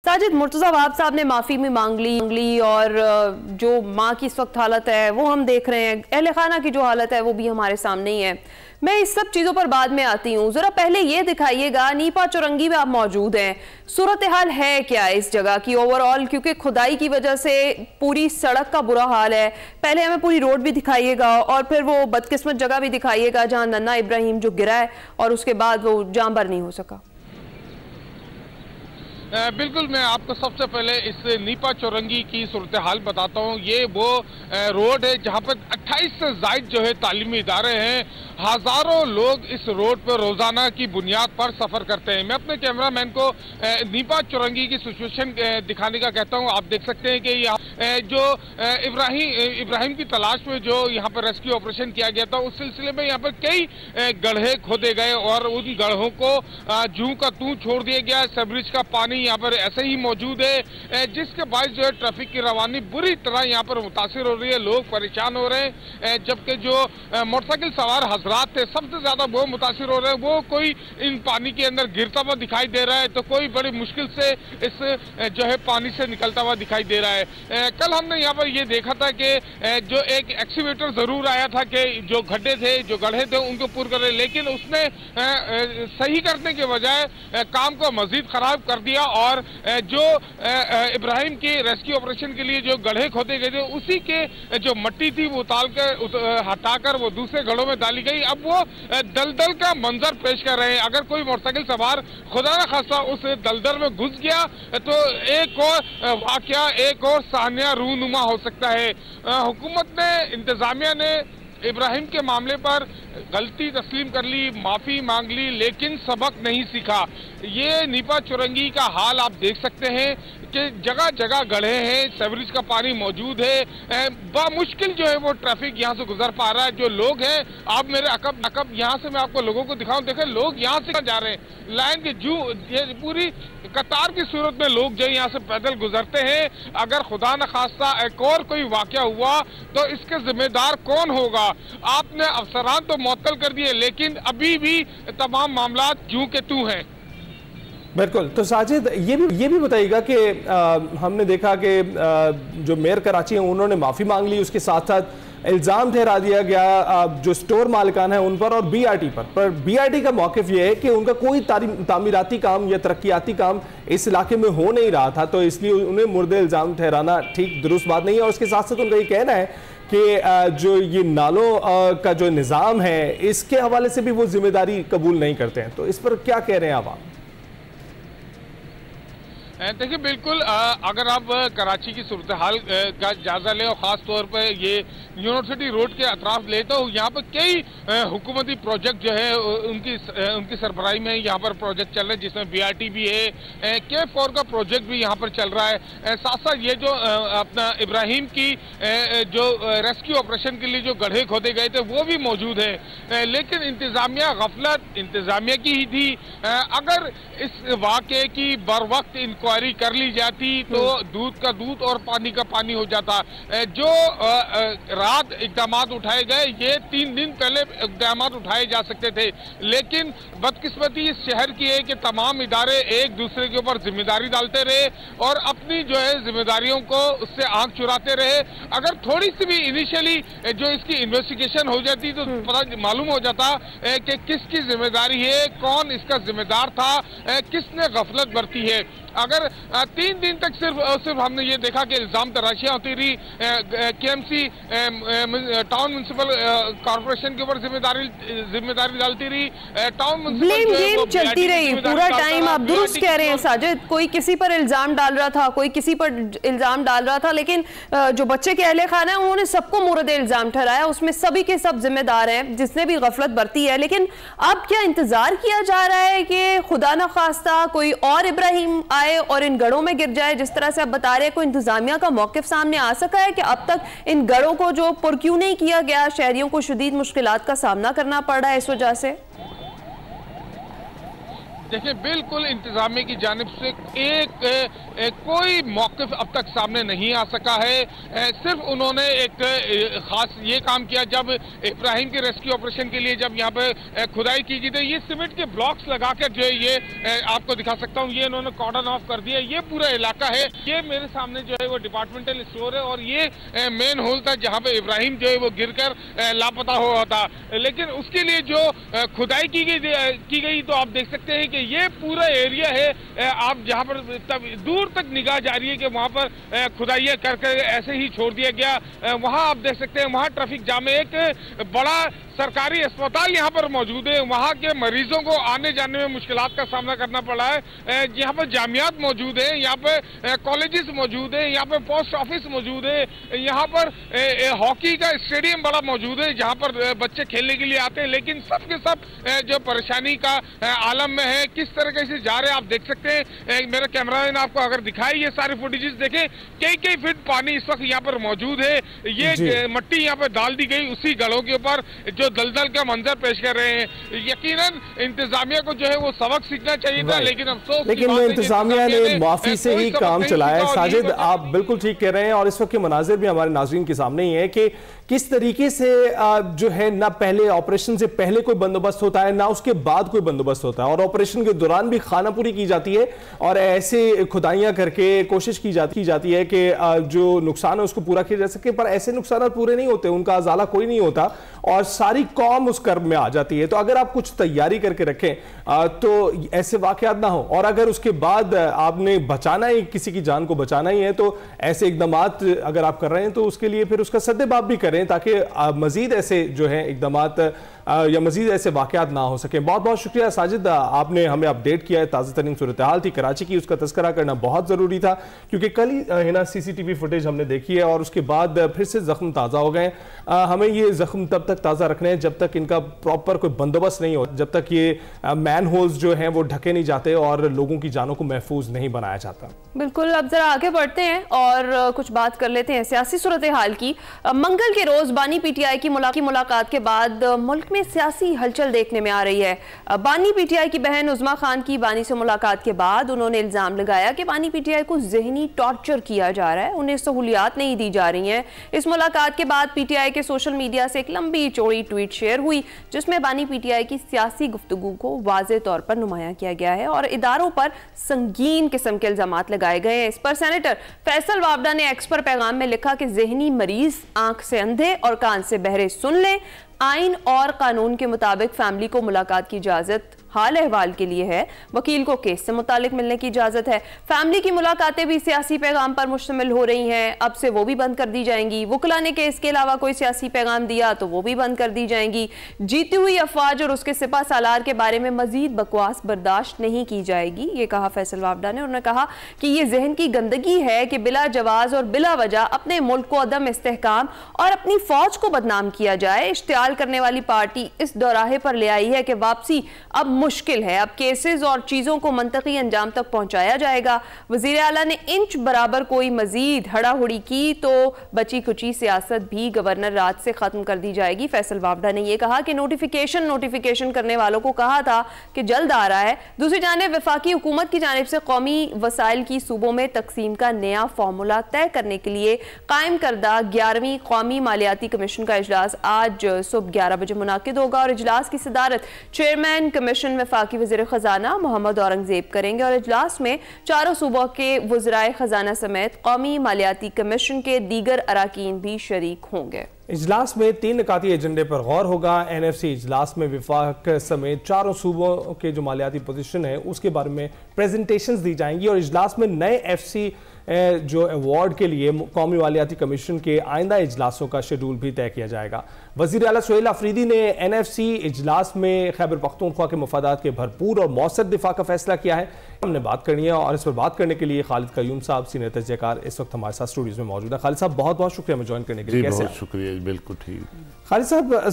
साजिद, मुर्तज़ा वहाब साहब ने माफ़ी भी मांग ली और जो माँ की इस वक्त हालत है वो हम देख रहे हैं, अहले खाना की जो हालत है वो भी हमारे सामने ही है। मैं इस सब चीज़ों पर बाद में आती हूँ, ज़रा पहले ये दिखाइएगा, नीपा चौरंगी में आप मौजूद हैं, सूरत हाल है क्या इस जगह की ओवरऑल, क्योंकि खुदाई की वजह से पूरी सड़क का बुरा हाल है। पहले हमें पूरी रोड भी दिखाइएगा और फिर वो बदकिस्मत जगह भी दिखाइएगा जहाँ नन्ना इब्राहिम जो गिरा है और उसके बाद वो जांबर नहीं हो सका। बिल्कुल, मैं आपको सबसे पहले इस नीपा चौरंगी की सूरत हाल बताता हूँ। ये वो रोड है जहाँ पर 28 से ज़ायद जो है तालीमी इदारे हैं। हज़ारों लोग इस रोड पर रोज़ाना की बुनियाद पर सफ़र करते हैं। मैं अपने कैमरामैन को नीपा चौरंगी की सिचुएशन दिखाने का कहता हूँ। आप देख सकते हैं कि यहाँ जो इब्राहिम की तलाश में जो यहाँ पर रेस्क्यू ऑपरेशन किया गया था, उस सिलसिले में यहाँ पर कई गड्ढे खोदे गए और उन गड्ढों को जूं का तूं छोड़ दिया गया। सबरिज का पानी यहाँ पर ऐसे ही मौजूद है, जिसके बायस जो है ट्रैफिक की रवानी बुरी तरह यहाँ पर मुतासिर हो रही है। लोग परेशान हो रहे हैं, जबकि जो मोटरसाइकिल सवार हजरात थे सबसे ज्यादा वो मुतासिर हो रहे हैं। वो कोई इन पानी के अंदर गिरता हुआ दिखाई दे रहा है तो कोई बड़ी मुश्किल से इस जो है पानी से निकलता हुआ दिखाई दे रहा है। कल हमने यहाँ पर ये देखा था कि जो एक एक्सीवेटर जरूर आया था कि जो गड्ढे थे, जो गड्ढे थे उनको पूर करे, लेकिन उसने सही करने के बजाय काम को मजीद खराब कर दिया और जो इब्राहिम के रेस्क्यू ऑपरेशन के लिए जो गड्ढे खोदे गए थे उसी के जो मट्टी थी वो हटाकर वो दूसरे गड्ढों में डाली गई। अब वो दलदल का मंजर पेश कर रहे हैं। अगर कोई मोटरसाइकिल सवार खुदा न खास्ता उस दलदल में घुस गया तो एक और वाकया, एक और सानिया रूनुमा हो सकता है। हुकूमत ने, इंतजामिया ने इब्राहिम के मामले पर गलती तस्लीम कर ली, माफी मांग ली, लेकिन सबक नहीं सीखा। ये नीपा चौरंगी का हाल आप देख सकते हैं कि जगह जगह गड्ढे हैं, सेवरेज का पानी मौजूद है, बामुश्किल जो है वो ट्रैफिक यहाँ से गुजर पा रहा है। जो लोग हैं, आप मेरे अकब यहाँ से मैं आपको लोगों को दिखाऊं, देखें लोग यहाँ से जा रहे हैं, लाइन के ये पूरी कतार की सूरत में लोग जो है यहाँ से पैदल गुजरते हैं। अगर खुदा न खास्ता एक और कोई वाकया हुआ तो इसके जिम्मेदार कौन होगा? आपने अफसरान तो मुअत्तल कर दिए, लेकिन अभी भी तमाम मामला जूं के तू हैं। बिल्कुल। तो साजिद, ये भी बताइएगा कि हमने देखा कि जो मेयर कराची हैं उन्होंने माफ़ी मांग ली, उसके साथ साथ इल्ज़ाम ठहरा दिया गया जो स्टोर मालिकान है उन पर और बीआरटी पर बीआरटी का मौक़िफ़ ये है कि उनका कोई तामीराती काम या तरक्याती काम इस इलाके में हो नहीं रहा था, तो इसलिए उन्हें मुर्दे इल्ज़ाम ठहराना ठीक दुरुस्त बात नहीं है। और उसके साथ साथ उनका ये कहना है कि जो ये नालों का जो निज़ाम है इसके हवाले से भी वो जिम्मेदारी कबूल नहीं करते हैं। तो इस पर क्या कह रहे हैं आप? देखिए, बिल्कुल अगर आप कराची की सूरत हाल का जायजा लें और ख़ास तौर पर ये यूनिवर्सिटी रोड के अतराफ ले, तो यहाँ पर कई हुकूमती प्रोजेक्ट जो है उनकी सरबराही में यहाँ पर प्रोजेक्ट चल रहे हैं, जिसमें बीआरटी भी है, K4 का प्रोजेक्ट भी यहाँ पर चल रहा है। साथ साथ ये जो अपना इब्राहिम की जो रेस्क्यू ऑपरेशन के लिए जो गड्ढे खोदे गए थे वो भी मौजूद है, लेकिन इंतज़ामिया गफलत इंतज़ामिया की ही थी। अगर इस वाक़े की बर वक्त इंक्वायरी कर ली जाती तो दूध का दूध और पानी का पानी हो जाता। जो रात इक़दाम उठाए गए, ये 3 दिन पहले इक़दाम उठाए जा सकते थे, लेकिन बदकिस्मती इस शहर की है कि तमाम इदारे एक दूसरे के ऊपर जिम्मेदारी डालते रहे और अपनी जो है जिम्मेदारियों को उससे आंख चुराते रहे। अगर थोड़ी सी भी इनिशियली जो इसकी इन्वेस्टिगेशन हो जाती तो पता मालूम हो जाता कि किसकी जिम्मेदारी है, कौन इसका जिम्मेदार था, किसने गफलत बरती है। अगर 3 दिन तक सिर्फ हमने ये देखा कि इल्जाम तराशियां होती रही, केएमसी टाउन म्युनिसिपल कॉर्पोरेशन के ऊपर जिम्मेदारी डालती रही, टाउन ब्लेम गेम चलती रही पूरा टाइम। आप दुरुस्त कह रहे हैं साजिद, कोई किसी पर इल्जाम डाल रहा था, कोई किसी पर इल्जाम डाल रहा था, लेकिन जो बच्चे के अहले खाना है उन्होंने सबको मुर्द इल्जाम ठहराया, उसमें सभी के सब जिम्मेदार हैं जिसने भी गफलत बरती है। लेकिन अब क्या इंतजार किया जा रहा है कि खुदा न खास्ता कोई और इब्राहिम आए और इन गढ़ों में गिर जाए? जिस तरह से आप बता रहे हैं, कोई इंतजामिया का मौक़िफ़ सामने आ सका है कि अब तक इन गढ़ों को जो पुर क्यों नहीं किया गया? शहरियों को शदीद मुश्किलात का सामना करना पड़ रहा है इस वजह से। देखिए, बिल्कुल इंतजामिया की जानिब से कोई मौक़िफ़ अब तक सामने नहीं आ सका है। सिर्फ उन्होंने एक खास ये काम किया जब इब्राहिम के रेस्क्यू ऑपरेशन के लिए जब यहाँ पे खुदाई की गई थी, ये सीमेंट के ब्लॉक्स लगाकर जो है ये आपको दिखा सकता हूँ, ये इन्होंने कॉर्डन ऑफ कर दिया। ये पूरा इलाका है, ये मेरे सामने जो है वो डिपार्टमेंटल स्टोर है और ये मेन होल था जहाँ पे इब्राहिम जो है वो गिरकर लापता हुआ था। लेकिन उसके लिए जो खुदाई की गई तो आप देख सकते हैं कि ये पूरा एरिया है, आप जहाँ पर तब दूर तक निगाह जा रही है कि वहाँ पर खुदाइयाँ करके ऐसे ही छोड़ दिया गया। वहाँ आप देख सकते हैं वहाँ ट्रैफिक जाम है। एक बड़ा सरकारी अस्पताल यहाँ पर मौजूद है, वहाँ के मरीजों को आने जाने में मुश्किलात का सामना करना पड़ा है। यहाँ पर जामियात मौजूद है, यहाँ पे कॉलेजेस मौजूद है, यहाँ पे पोस्ट ऑफिस मौजूद है, यहाँ पर हॉकी का स्टेडियम बड़ा मौजूद है जहाँ पर बच्चे खेलने के लिए आते हैं। लेकिन सब के सब जो परेशानी का आलम में है, किस तरीके से जा रहे हैं आप देख सकते हैं। मेरा कैमरामैन आपको अगर दिखाए ये सारे फुटेजेस देखें, कई फीट पानी इस वक्त यहाँ पर मौजूद है। ये मट्टी यहाँ पर डाल दी गई उसी गढ़ों के ऊपर जो दलदल का मंजर पेश कर रहे हैं। यकीनन इंतजामिया को जो है वो सबक सीखना चाहिए था, लेकिन अफसोस लेकिन इंतजामिया ने माफी से ही काम चलाया है। साजिद, आप बिल्कुल ठीक कह रहे हैं और इस वक्त के मनाजिर भी हमारे नाज़रीन के सामने ही है कि किस तरीके से जो है ना पहले ऑपरेशन से पहले कोई बंदोबस्त होता है ना उसके बाद कोई बंदोबस्त होता है और ऑपरेशन के दौरान भी खानापूरी की जाती है और ऐसे खुदाइयां करके कोशिश की जाती है कि जो नुकसान है उसको पूरा किया जा सके, पर ऐसे नुकसान पूरे नहीं होते, उनका अजाला कोई नहीं होता और सारी कौम उस कर्म में आ जाती है। तो अगर आप कुछ तैयारी करके रखें तो ऐसे वाकयात ना हो, और अगर उसके बाद आपने बचाना ही किसी की जान को बचाना ही है तो ऐसे इकदामात अगर आप कर रहे हैं तो उसके लिए फिर उसका सद्देबाब भी करें ताकि मजीद ऐसे जो है इकदामात या मजीद ऐसे वाकयात ना हो सके। बहुत बहुत शुक्रिया साजिद, आपने हमें अपडेट किया है। ताज़ा तरीन सूरत हाल थी कराची की, उसका तस्करा करना बहुत ज़रूरी था क्योंकि कल ही है ना CCTV फुटेज हमने देखी है और उसके बाद फिर से जख्म ताज़ा हो गए। हमें ये जख्म तब तक ताज़ा रखने हैं जब तक इनका प्रॉपर कोई बंदोबस्त नहीं हो, जब तक ये मैन होल्स जो हैं वो ढके नहीं जाते और लोगों की जानों को महफूज नहीं बनाया जाता। बिल्कुल, अब जरा आगे बढ़ते हैं और कुछ बात कर लेते हैं सियासी सूरत हाल की। मंगल के रोज बानी PTI की मुलाकात के बाद मुल्क में सियासी हलचल देखने में आ रही है। बानी PTI की बहन उज़मा खान की बानी से मुलाकात के बाद उन्होंने इल्जाम लगाया कि बानी PTI को ज़हनी टॉर्चर किया जा रहा है, उन्हें सहूलियात नहीं दी जा रही हैं। इस मुलाकात के बाद PTI के सोशल मीडिया से एक लंबी चौड़ी ट्वीट शेयर हुई जिसमें बानी PTI की सियासी गुफ्तगू को वाज़े तौर पर नुमाया किया गया है और इदारों पर संगीन किस्म के इल्जामात लगाए गए हैं। इस पर सेनेटर फैसल वावडा ने एक्स पर पैगाम में लिखा कि ज़हनी मरीज आंख से अंधे और कान से बहरे सुन लें, आइन और कानून के मुताबिक फैमिली को मुलाकात की इजाजत हाल अहवाल के लिए है, वकील को केस से मुतालिक मिलने की इजाजत है। फैमिली की मुलाकातें भी सियासी पैगाम पर मुश्तमिल हो रही हैं, अब से वो भी बंद कर दी जाएंगी। वकला ने केस के अलावा कोई सियासी पैगाम दिया तो वो भी बंद कर दी जाएंगी। जीती हुई अफवाज और उसके सिपा सालार के बारे में मजीद बकवास बर्दाश्त नहीं की जाएगी, ये कहा फैसल वावडा ने। उन्होंने कहा कि ये जहन की गंदगी है कि बिला जवाज और बिला वजह अपने मुल्क को अदम इस्तेहकाम और अपनी फौज को बदनाम किया जाए। इश्तियाल करने वाली पार्टी इस दौराहे पर ले आई है कि वापसी अब मुश्किल है, अब केसेस और चीजों को मंतकी अंजाम तक पहुंचाया जाएगा। वजीर आला ने इंच बराबर कोई मजीद हड़ाहुड़ी की तो बची कुची सियासत भी गवर्नर राज से खत्म कर दी जाएगी। फैसल वावडा ने यह कहा कि नोटिफिकेशन करने वालों को कहा था कि जल्द आ रहा है। दूसरी जानिब वफाकी हुकूमत की जानिब से कौमी वसाइल की सूबों में तकसीम का नया फार्मूला तय करने के लिए कायम करदा 11वीं कौमी मालियाती कमीशन का इजलास आज सुबह 11 बजे मुनाकिद होगा और इजलास की सदारत चेयरमैन कमीशन वफाकी वज़ीर खजाना मोहम्मद औरंगजेब करेंगे और इजलास में चारों सूबों के वज़राए खजाना समेत कौमी मालियाती कमीशन के दीगर अराकीन भी शरीक होंगे। इजलास में 3 निकाती एजेंडे पर गौर होगा। NFC इजलास में विफाक समेत चारों सूबों के जो मालियाती पोजीशन है उसके बारे में प्रेजेंटेशंस दी जाएंगी और इजलास में नए FC जो अवार्ड के लिए कौमी मालियाती कमीशन के आइंदा इजलासों का शेड्यूल भी तय किया जाएगा। वज़ीर आला सुहेल अफरीदी ने NFC इजलास में खैबर पख्तूनख्वा के मफादात के भरपूर और मौसर दिफा का फैसला किया है। हमने बात करनी है और इस पर बात करने के लिए खालिद कयूम साहब सीनियर तजज़ियाकार इस वक्त हमारे साथ स्टूडियोज में मौजूद है। खालिद साहब बहुत बहुत शुक्रिया हमें ज्वाइन करने के लिए। बहुत शुक्रिया, बिल्कुल ठीक। खालिद साहब